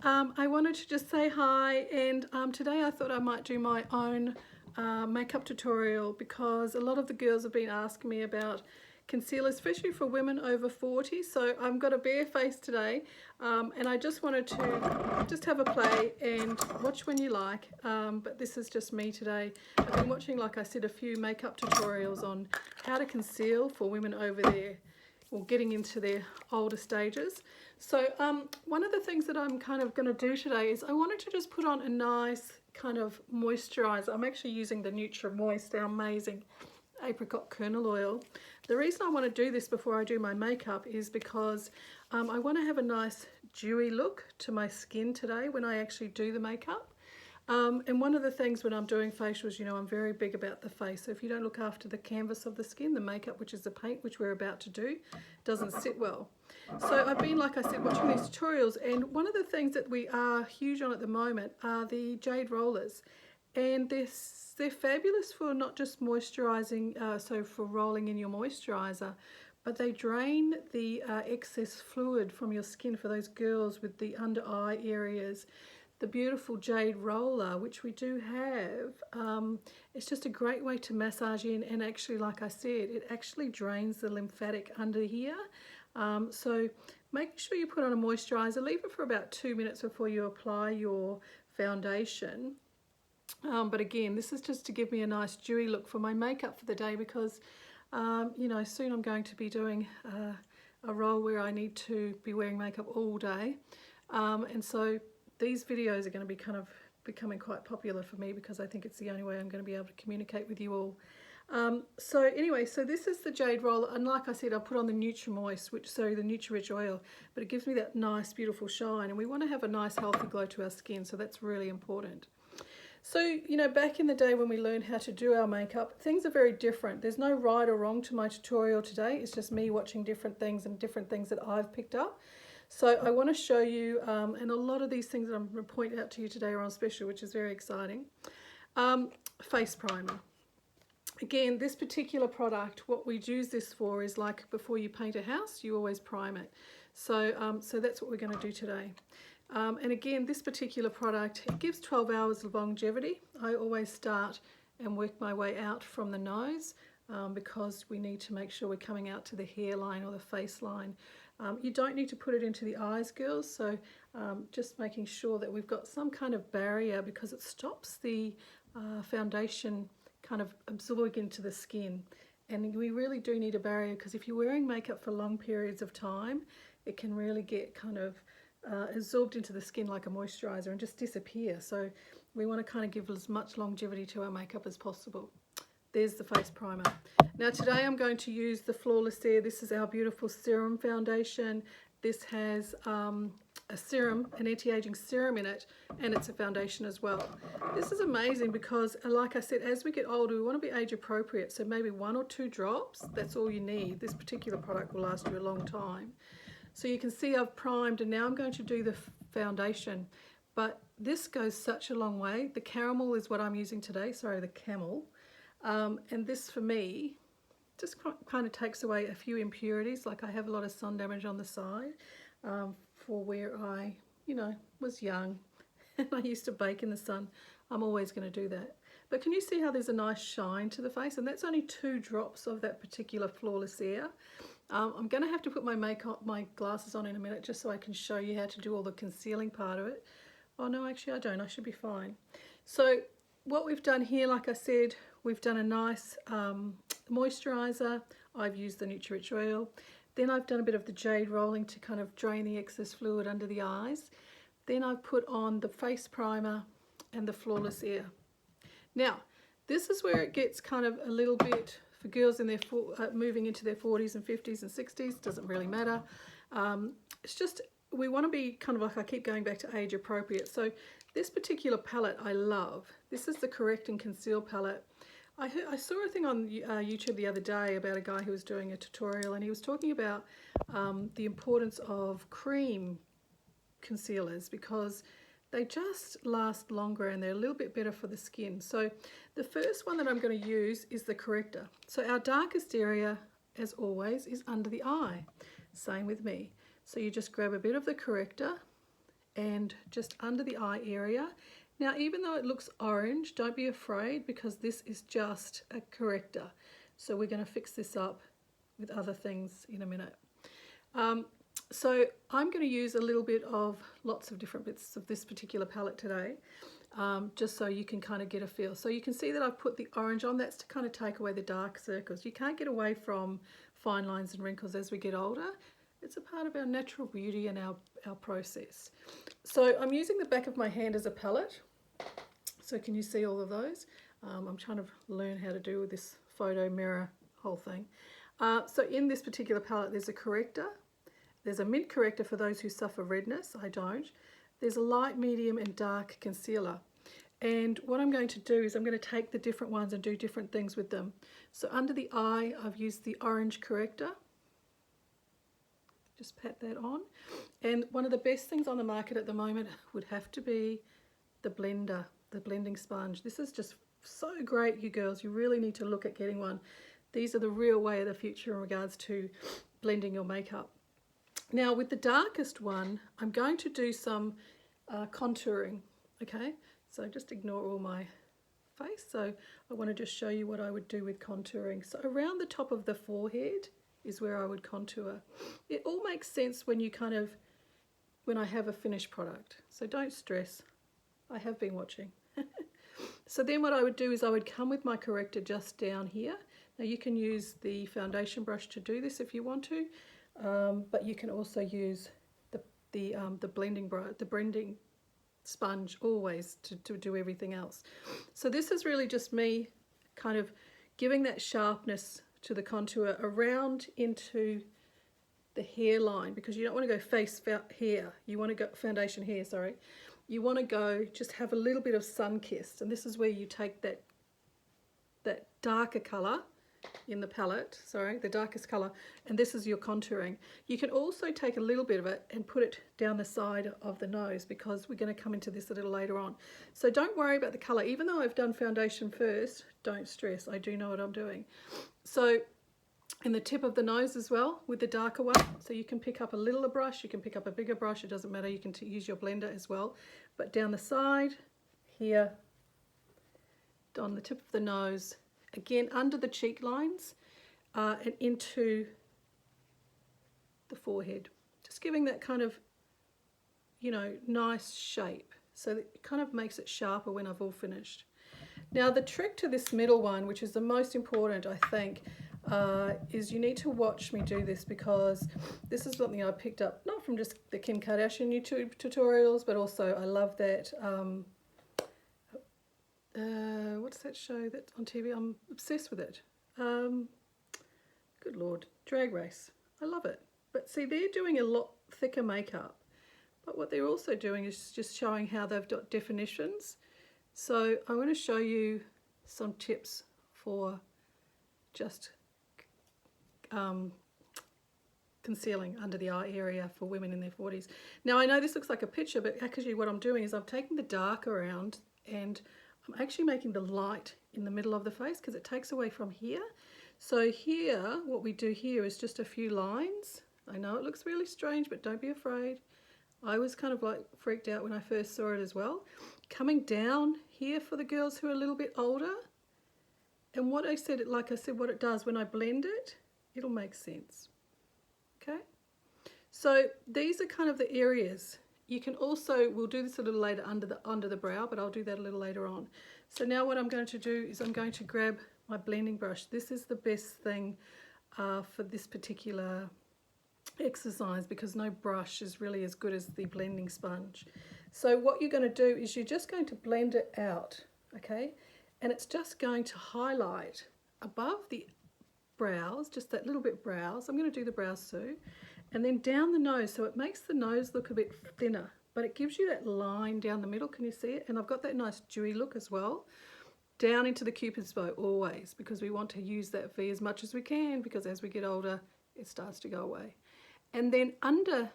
I wanted to just say hi, and today I thought I might do my own makeup tutorial because a lot of the girls have been asking me about concealer, especially for women over 40. So I've got a bare face today, and I just wanted to just have a play and watch when you like, but this is just me today. I've been watching, like I said, a few makeup tutorials on how to conceal for women over there, or getting into their older stages. So one of the things that I'm kind of going to do today is I wanted to just put on a nice kind of moisturizer. I'm actually using the Nutra-Moist, our amazing apricot kernel oil. The reason I want to do this before I do my makeup is because I want to have a nice dewy look to my skin today when I actually do the makeup. And one of the things when I'm doing facials, you know, I'm very big about the face. So if you don't look after the canvas of the skin, the makeup, which is the paint, which we're about to do, doesn't sit well. So I've been, like I said, watching these tutorials, and one of the things that we are huge on at the moment are the jade rollers. And they're fabulous for not just moisturising, so for rolling in your moisturiser, but they drain the excess fluid from your skin for those girls with the under eye areas. The beautiful jade roller, which we do have, it's just a great way to massage in, and actually, like I said, it actually drains the lymphatic under here. So make sure you put on a moisturiser, leave it for about 2 minutes before you apply your foundation. But again, this is just to give me a nice dewy look for my makeup for the day, because you know, soon I'm going to be doing a role where I need to be wearing makeup all day, and so these videos are going to be kind of becoming quite popular for me because I think it's the only way I'm going to be able to communicate with you all. So anyway, so this is the jade roller, and like I said, I'll put on the Nutra-Moist, the Nutra-Rich oil, but it gives me that nice beautiful shine, and we want to have a nice healthy glow to our skin, so that's really important. So, you know, back in the day when we learned how to do our makeup, things are very different. There's no right or wrong to my tutorial today. It's just me watching different things and different things that I've picked up. So I want to show you, and a lot of these things that I'm going to point out to you today are on special, which is very exciting. Face primer. Again, this particular product, what we use this for is, like before you paint a house, you always prime it. So, so that's what we're going to do today. And again, this particular product, it gives 12 hours of longevity. I always start and work my way out from the nose, because we need to make sure we're coming out to the hairline or the face line. You don't need to put it into the eyes, girls, so just making sure that we've got some kind of barrier, because it stops the foundation kind of absorbing into the skin. And we really do need a barrier, because if you're wearing makeup for long periods of time, it can really get kind of absorbed into the skin like a moisturiser and just disappear. So we want to kind of give as much longevity to our makeup as possible. There's the face primer. Now today I'm going to use the Flawless Air. This is our beautiful serum foundation. This has a serum, an anti-aging serum in it, and it's a foundation as well. This is amazing because, like I said, as we get older, we want to be age appropriate. So maybe 1 or 2 drops, that's all you need. This particular product will last you a long time. So you can see I've primed, and now I'm going to do the foundation. But this goes such a long way. The caramel is what I'm using today, sorry, the camel. And this for me just kind of takes away a few impurities. Like I have a lot of sun damage on the side for where I, you know, was young and I used to bake in the sun. I'm always going to do that. But can you see how there's a nice shine to the face? And that's only 2 drops of that particular Flawless Air. I'm going to have to put my glasses on in a minute just so I can show you how to do all the concealing part of it. Oh no, actually I don't. I should be fine. So what we've done here, like I said, we've done a nice moisturiser. I've used the Nutra-Rich oil. Then I've done a bit of the jade rolling to kind of drain the excess fluid under the eyes. Then I've put on the face primer and the Flawless Air. Now, this is where it gets kind of a little bit, for girls in their moving into their 40s and 50s and 60s, doesn't really matter. It's just, we want to be kind of, like I keep going back to age appropriate. So this particular palette I love. This is the Correct and Conceal palette. I saw a thing on YouTube the other day about a guy who was doing a tutorial, and he was talking about the importance of cream concealers, because they just last longer and they're a little bit better for the skin. So the first one that I'm going to use is the corrector. So our darkest area, as always, is under the eye. Same with me. So you just grab a bit of the corrector and just under the eye area. Now, even though it looks orange, don't be afraid, because this is just a corrector. So we're going to fix this up with other things in a minute. So I'm going to use a little bit of lots of different bits of this particular palette today, just so you can kind of get a feel. So you can see that I've put the orange on. That's to kind of take away the dark circles. You can't get away from fine lines and wrinkles as we get older. It's a part of our natural beauty and our process. So I'm using the back of my hand as a palette. So can you see all of those? I'm trying to learn how to do with this photo mirror whole thing. So in this particular palette, there's a corrector. There's a mint corrector for those who suffer redness. I don't. There's a light, medium and dark concealer. And what I'm going to do is I'm going to take the different ones and do different things with them. So under the eye, I've used the orange corrector. Just pat that on. And one of the best things on the market at the moment would have to be the blender, the blending sponge. This is just so great, you girls. You really need to look at getting one. These are the real way of the future in regards to blending your makeup. Now with the darkest one, I'm going to do some contouring, okay? So just ignore all my face. So I want to just show you what I would do with contouring. So around the top of the forehead is where I would contour. It all makes sense when I have a finished product. So don't stress. I have been watching. So then what I would do is I would come with my corrector just down here. Now you can use the foundation brush to do this if you want to, but you can also use the blending sponge always to do everything else. So this is really just me kind of giving that sharpness to the contour around into the hairline, because you don't want to go face hair. You want to go foundation hair, sorry. You want to go just have a little bit of sun-kissed, and this is where you take that darker colour in the palette, sorry, the darkest colour, and this is your contouring. You can also take a little bit of it and put it down the side of the nose, because we're going to come into this a little later on. So don't worry about the colour. Even though I've done foundation first, don't stress. I do know what I'm doing. So in the tip of the nose as well with the darker one, so you can pick up a littler brush, you can pick up a bigger brush, it doesn't matter, you can use your blender as well. But down the side here, on the tip of the nose, again under the cheek lines and into the forehead, just giving that kind of, you know, nice shape, so that it kind of makes it sharper when I've all finished. Now the trick to this middle one, which is the most important I think, is you need to watch me do this, because this is something I picked up not from just the Kim Kardashian YouTube tutorials, but also I love that what's that show that's on TV? I'm obsessed with it. Good Lord, Drag Race. I love it. But see, they're doing a lot thicker makeup, but what they're also doing is just showing how they've got definitions. So I want to show you some tips for just concealing under the eye area for women in their 40s. Now I know this looks like a picture, but actually what I'm doing is I'm taking the dark around and I'm actually making the light in the middle of the face, because it takes away from here. So here, what we do here is just a few lines. I know it looks really strange, but don't be afraid. I was kind of like freaked out when I first saw it as well. Coming down here for the girls who are a little bit older. And what I said, like I said, what it does when I blend it, it'll make sense. Okay? So these are kind of the areas. You can also, we'll do this a little later under the brow, but I'll do that a little later on. So now what I'm going to do is I'm going to grab my blending brush. This is the best thing for this particular exercise, because no brush is really as good as the blending sponge. So what you're going to do is you're just going to blend it out, okay? And it's just going to highlight above the brows, just that little bit brows. I'm going to do the brows too. And then down the nose, so it makes the nose look a bit thinner, but it gives you that line down the middle. Can you see it? And I've got that nice dewy look as well. Down into the Cupid's bow always, because we want to use that V as much as we can, because as we get older, it starts to go away. And then under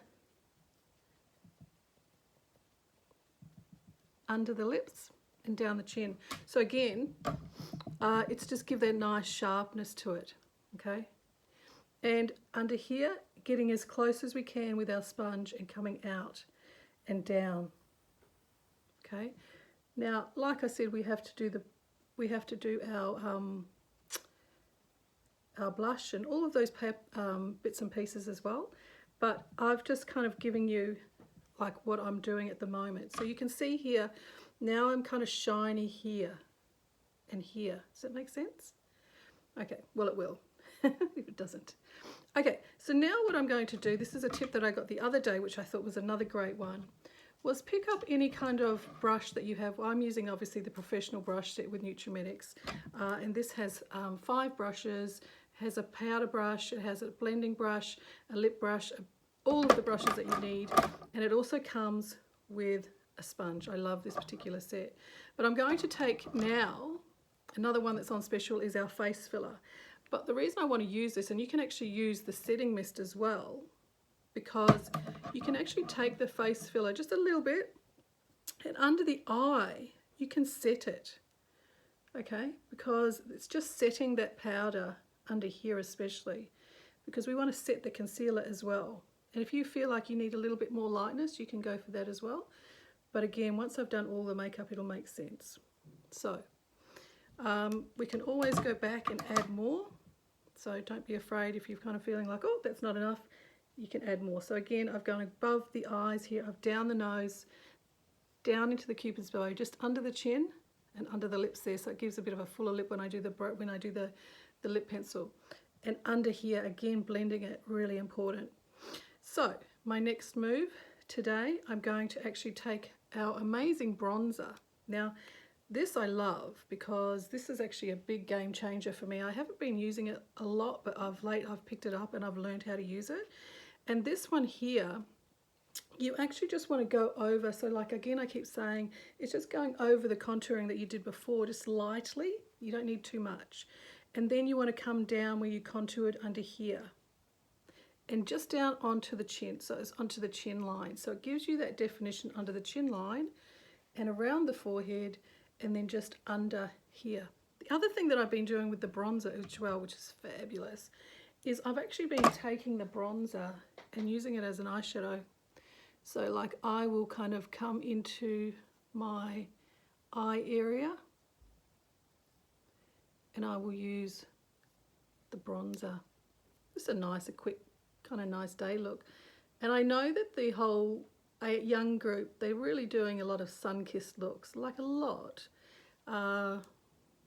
the lips and down the chin. So again, it's just give that nice sharpness to it, okay? And under here, getting as close as we can with our sponge and coming out. and down. Okay. Now, like I said, we have to do our blush and all of those bits and pieces as well. But I've just kind of given you like what I'm doing at the moment. So you can see here, now I'm kind of shiny here and here. Does that make sense? Okay, well it will, if it doesn't. Okay, so now what I'm going to do, this is a tip that I got the other day, which I thought was another great one, was pick up any kind of brush that you have. Well, I'm using obviously the professional brush set with Nutrimetics, and this has 5 brushes, has a powder brush, it has a blending brush, a lip brush, all of the brushes that you need, and it also comes with a sponge. I love this particular set. But I'm going to take now, another one that's on special is our face filler. But the reason I want to use this, and you can actually use the setting mist as well, because you can actually take the face filler just a little bit, and under the eye you can set it, okay, because it's just setting that powder under here especially, because we want to set the concealer as well. And if you feel like you need a little bit more lightness, you can go for that as well. But again, once I've done all the makeup, it'll make sense. So we can always go back and add more. So don't be afraid if you're kind of feeling like, oh, that's not enough, you can add more. So again, I've gone above the eyes here, I've down the nose, down into the cupid's bow, just under the chin and under the lips there. So it gives a bit of a fuller lip when I do the lip pencil. And under here, again, blending it, really important. So my next move today, I'm going to actually take our amazing bronzer. Now, this I love because this is actually a big game changer for me. I haven't been using it a lot, but of late I've picked it up and I've learned how to use it. And this one here, you actually just want to go over, so like again I keep saying, it's just going over the contouring that you did before, just lightly. You don't need too much. And then you want to come down where you contoured under here. And just down onto the chin, so it's onto the chin line. So it gives you that definition under the chin line and around the forehead and then just under here. The other thing that I've been doing with the bronzer as well, which is fabulous, is I've actually been taking the bronzer and using it as an eyeshadow. So like I will kind of come into my eye area and I will use the bronzer. Just a quick, kind of nice day look. And I know that the whole young group, they're really doing a lot of sun-kissed looks, like a lot.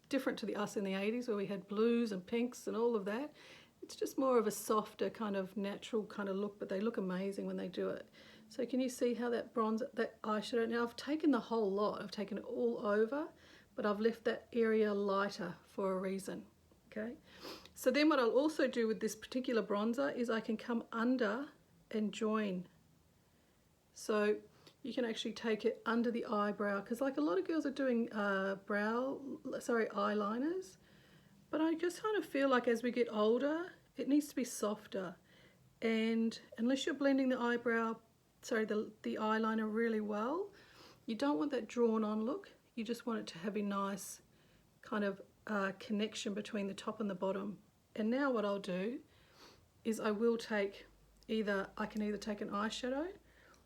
Different to us in the 80s where we had blues and pinks and all of that. It's just more of a softer kind of natural kind of look, but they look amazing when they do it. So can you see how that bronzer, that eyeshadow, now I've taken the whole lot, I've taken it all over, but I've left that area lighter for a reason, okay? So then what I'll also do with this particular bronzer is I can come under and join. So you can actually take it under the eyebrow, because like a lot of girls are doing eyeliners, but I just kind of feel like as we get older, it needs to be softer. And unless you're blending the the eyeliner really well, you don't want that drawn on look. You just want it to have a nice kind of connection between the top and the bottom. And now what I'll do is I will take I can either take an eyeshadow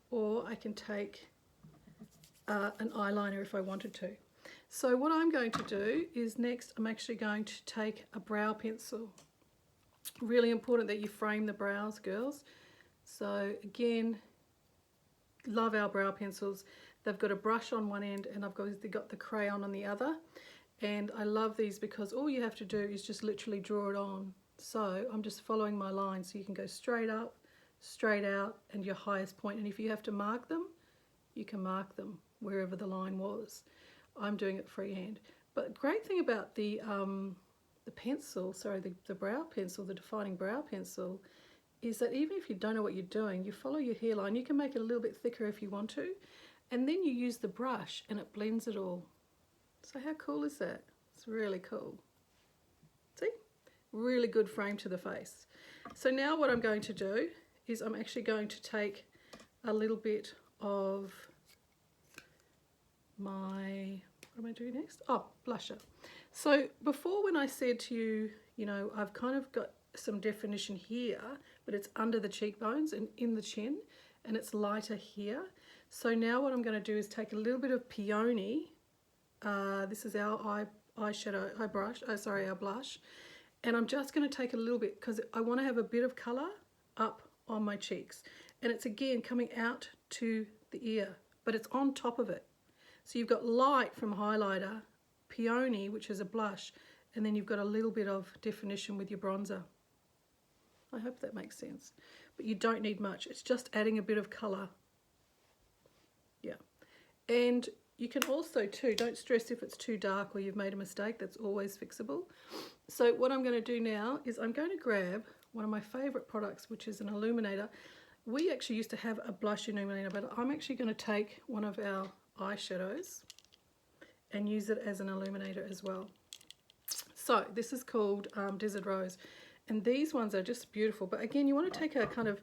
or I can take an eyeliner if I wanted to. So what I'm going to do is next I'm actually going to take a brow pencil. Really important that you frame the brows, girls. So again, love our brow pencils. They've got a brush on one end and I've got the crayon on the other. And I love these because all you have to do is just literally draw it on. So I'm just following my line, so you can go straight up, straight out, and your highest point. And if you have to mark them, you can mark them wherever the line was. I'm doing it freehand. But great thing about the pencil, the brow pencil, the defining brow pencil, is that even if you don't know what you're doing, you follow your hairline. You can make it a little bit thicker if you want to, and then you use the brush and it blends it all. So how cool is that? It's really cool. See? Really good frame to the face. So now what I'm going to do is I'm actually going to take a little bit of my, what am I doing next? Oh, blusher. So before, when I said to you, you know, I've kind of got some definition here, but it's under the cheekbones and in the chin, and it's lighter here. So now what I'm going to do is take a little bit of Peony. This is our our blush. And I'm just going to take a little bit because I want to have a bit of colour up on my cheeks. And it's again coming out to the ear, but it's on top of it. So you've got light from highlighter, Peony, which is a blush, and then you've got a little bit of definition with your bronzer. I hope that makes sense. But you don't need much. It's just adding a bit of colour. Yeah. And you can also too, don't stress if it's too dark or you've made a mistake. That's always fixable. So what I'm going to do now is I'm going to grab one of my favourite products, which is an illuminator. We actually used to have a blush illuminator, but I'm actually going to take one of our eyeshadows and use it as an illuminator as well. So this is called Desert Rose, and these ones are just beautiful. But again, you want to take a kind of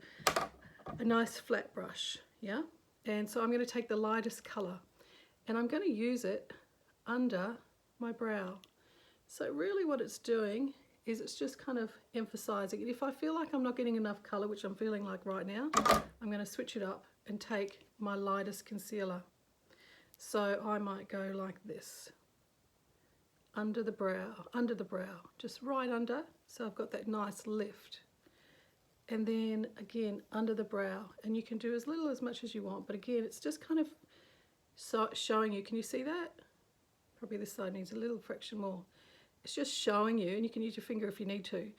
a nice flat brush, yeah? And so I'm going to take the lightest colour and I'm going to use it under my brow. So really what it's doing is it's just kind of emphasising it. If I feel like I'm not getting enough colour, which I'm feeling like right now, I'm going to switch it up and take my lightest concealer. So I might go like this, under the brow, just right under, so I've got that nice lift. And then again under the brow, and you can do as little as much as you want, but again it's just kind of showing you. Can you see that? Probably this side needs a little fraction more. It's just showing you, and you can use your finger if you need to,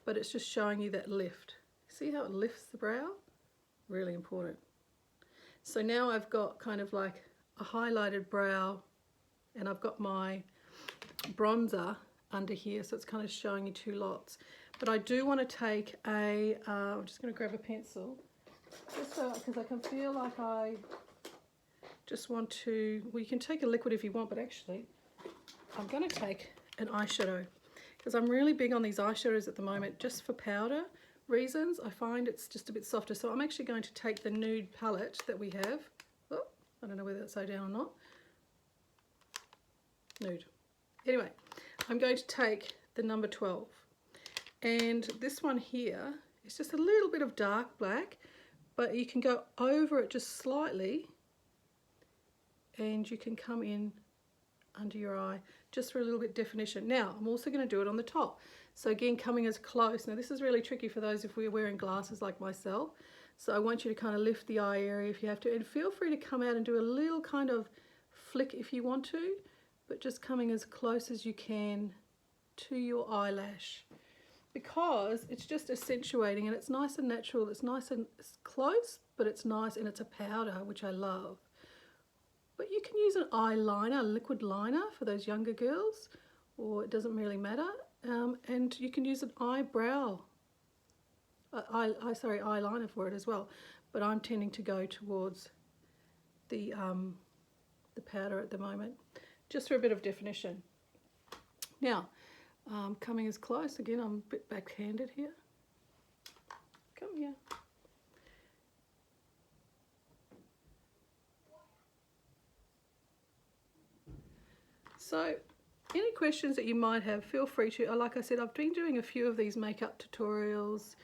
but it's just showing you that lift. See how it lifts the brow? Really important. So now I've got kind of like a highlighted brow, and I've got my bronzer under here, so it's kind of showing you two lots. But I do want to take a, I'm just going to grab a pencil, just so, because I can feel like I just want to, well you can take a liquid if you want, but actually I'm going to take an eyeshadow, because I'm really big on these eyeshadows at the moment, just for powder reasons. I find it's just a bit softer, so I'm actually going to take the nude palette that we have. Oh, I don't know whether that's so down or not. Nude. Anyway, I'm going to take the number 12, and this one here is just a little bit of dark black, but you can go over it just slightly and you can come in under your eye just for a little bit definition. Now I'm also going to do it on the top, so again coming as close. Now this is really tricky for those if we're wearing glasses like myself, so I want you to kind of lift the eye area if you have to, and feel free to come out and do a little kind of flick if you want to, but just coming as close as you can to your eyelash, because it's just accentuating and it's nice and natural. It's nice and it's close, but it's nice, and it's a powder, which I love. But you can use an eyeliner, a liquid liner for those younger girls, or it doesn't really matter. And you can use an eyeliner for it as well. But I'm tending to go towards the powder at the moment, just for a bit of definition. Now, coming as close, again I'm a bit backhanded here. Come here. So any questions that you might have, feel free to, like I said, I've been doing a few of these makeup tutorials,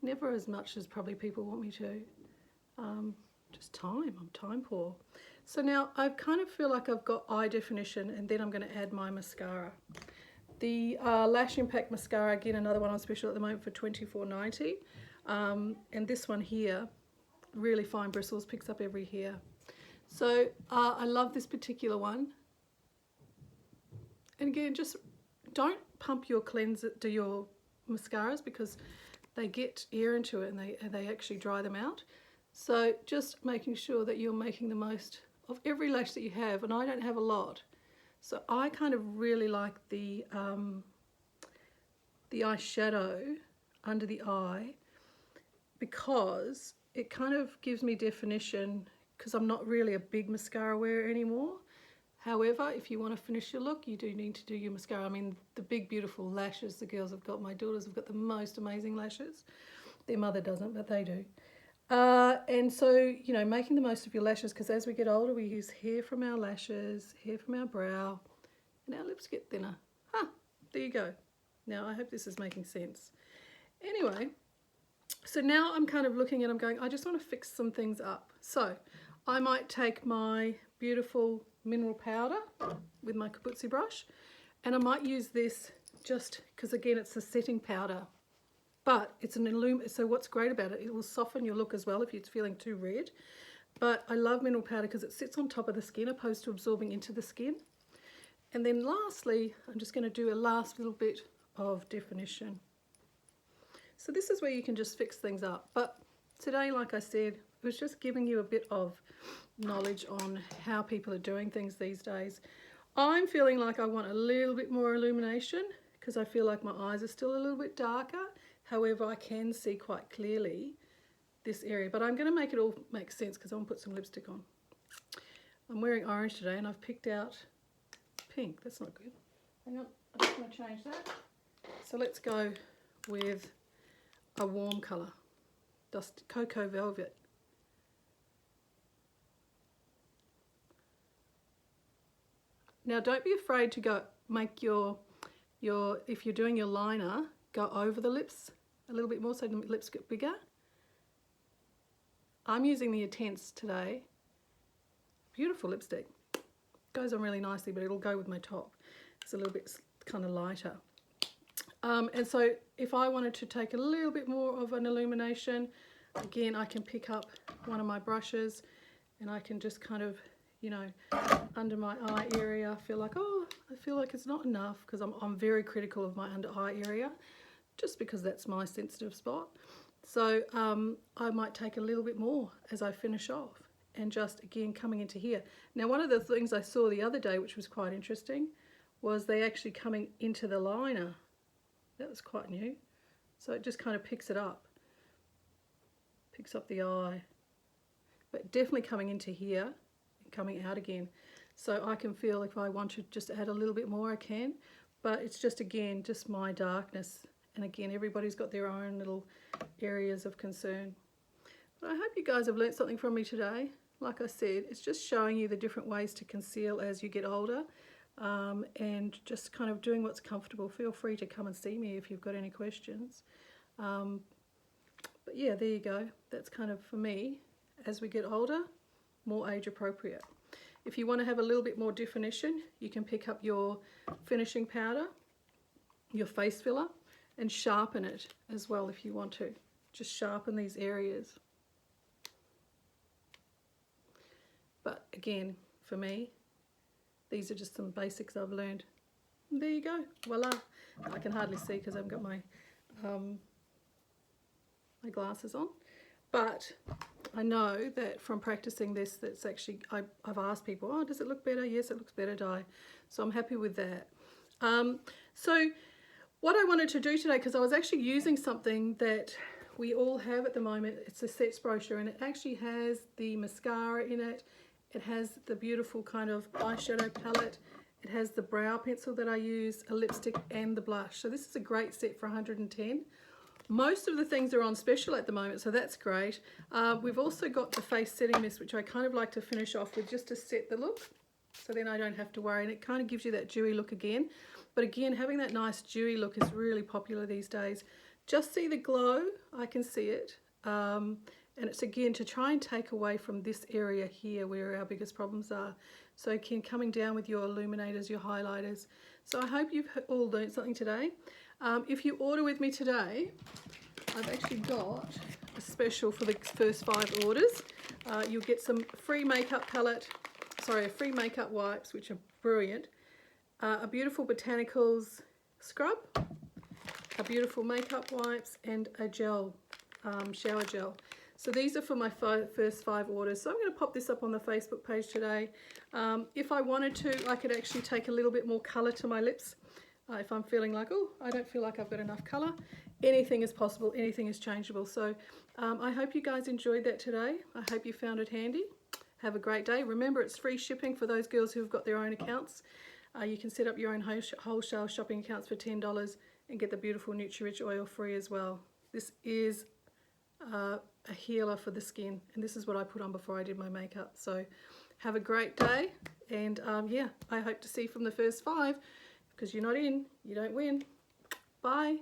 never as much as probably people want me to. Just time, I'm time poor. So now I kind of feel like I've got eye definition, and then I'm going to add my mascara. The Lash Impact Mascara, again another one on special at the moment for $24.90. And this one here, really fine bristles, picks up every hair. So I love this particular one. And again, just don't pump your cleanser to your mascaras, because they get air into it and they actually dry them out. So just making sure that you're making the most of every lash that you have, and I don't have a lot. So I kind of really like the eyeshadow under the eye, because it kind of gives me definition, because I'm not really a big mascara wearer anymore. However, if you want to finish your look, you do need to do your mascara. I mean, the big, beautiful lashes the girls have got. My daughters have got the most amazing lashes. Their mother doesn't, but they do. And so, you know, making the most of your lashes, because as we get older, we use hair from our lashes, hair from our brow, and our lips get thinner. There you go. Now, I hope this is making sense. Anyway, So now I'm kind of looking and I'm going, I just want to fix some things up. So I might take my beautiful mineral powder with my Kabuzi brush, and I might use this just because, again, it's a setting powder, but it's an so what's great about it, it will soften your look as well if it's feeling too red. But I love mineral powder because it sits on top of the skin opposed to absorbing into the skin. And then lastly, I'm just going to do a last little bit of definition. So this is where you can just fix things up. But today, like I said, it was just giving you a bit of knowledge on how people are doing things these days. I'm feeling like I want a little bit more illumination because I feel like my eyes are still a little bit darker. However, I can see quite clearly this area, but I'm going to make it all make sense because I want to put some lipstick on. I'm wearing orange today and I've picked out pink. That's not good. Hang on, I'm just going to change that. So let's go with a warm colour, Dust Cocoa Velvet. Now don't be afraid to go make your if you're doing your liner, go over the lips a little bit more so the lips get bigger. I'm using the Intense today. Beautiful lipstick. Goes on really nicely, but it'll go with my top. It's a little bit kind of lighter. And so if I wanted to take a little bit more of an illumination, again, I can pick up one of my brushes and I can just kind of, you know, under my eye area, I feel like it's not enough because I'm very critical of my under eye area just because that's my sensitive spot. So I might take a little bit more as I finish off and just again coming into here. Now one of the things I saw the other day which was quite interesting was they actually coming into the liner. That was quite new. So it just kind of picks it up. Picks up the eye. But definitely coming into here and coming out again. So I can feel if I want to just add a little bit more I can. But it's just again just my darkness. And again everybody's got their own little areas of concern. But I hope you guys have learnt something from me today. Like I said, it's just showing you the different ways to conceal as you get older. And just kind of doing what's comfortable. Feel free to come and see me if you've got any questions. But yeah, there you go. That's kind of for me, as we get older, more age appropriate. If you want to have a little bit more definition, you can pick up your finishing powder, your face filler, and sharpen it as well if you want to. Just sharpen these areas. But again, for me, these are just some basics I've learned. There you go, voila. I can hardly see because I've got my my glasses on. But I know that from practicing this, that's actually, I've asked people, oh, does it look better? Yes, it looks better, Di. So I'm happy with that. So what I wanted to do today, because I was actually using something that we all have at the moment, it's a sets brochure, and it actually has the mascara in it. It has the beautiful kind of eyeshadow palette. It has the brow pencil that I use, a lipstick and the blush. So this is a great set for 110. Most of the things are on special at the moment, so that's great. We've also got the face setting mist, which I kind of like to finish off with just to set the look. So then I don't have to worry, and it kind of gives you that dewy look again. But again, having that nice dewy look is really popular these days. Just see the glow, I can see it. And it's again to try and take away from this area here where our biggest problems are. So again, coming down with your illuminators, your highlighters. So I hope you've all learned something today. If you order with me today, I've actually got a special for the first 5 orders. You'll get some free makeup palette, free makeup wipes, which are brilliant. A beautiful Botanicals scrub, a beautiful makeup wipes, and a gel, shower gel. So these are for my first 5 orders. So I'm going to pop this up on the Facebook page today. If I wanted to, I could actually take a little bit more colour to my lips. If I'm feeling like, oh, I don't feel like I've got enough colour. Anything is possible, anything is changeable. So I hope you guys enjoyed that today. I hope you found it handy. Have a great day. Remember, it's free shipping for those girls who've got their own accounts. You can set up your own wholesale shopping accounts for $10 and get the beautiful Nutri-Rich oil free as well. This is a healer for the skin, and this is what I put on before I did my makeup. So have a great day, and yeah, I hope to see you from the first 5, because you're not in, you don't win. Bye.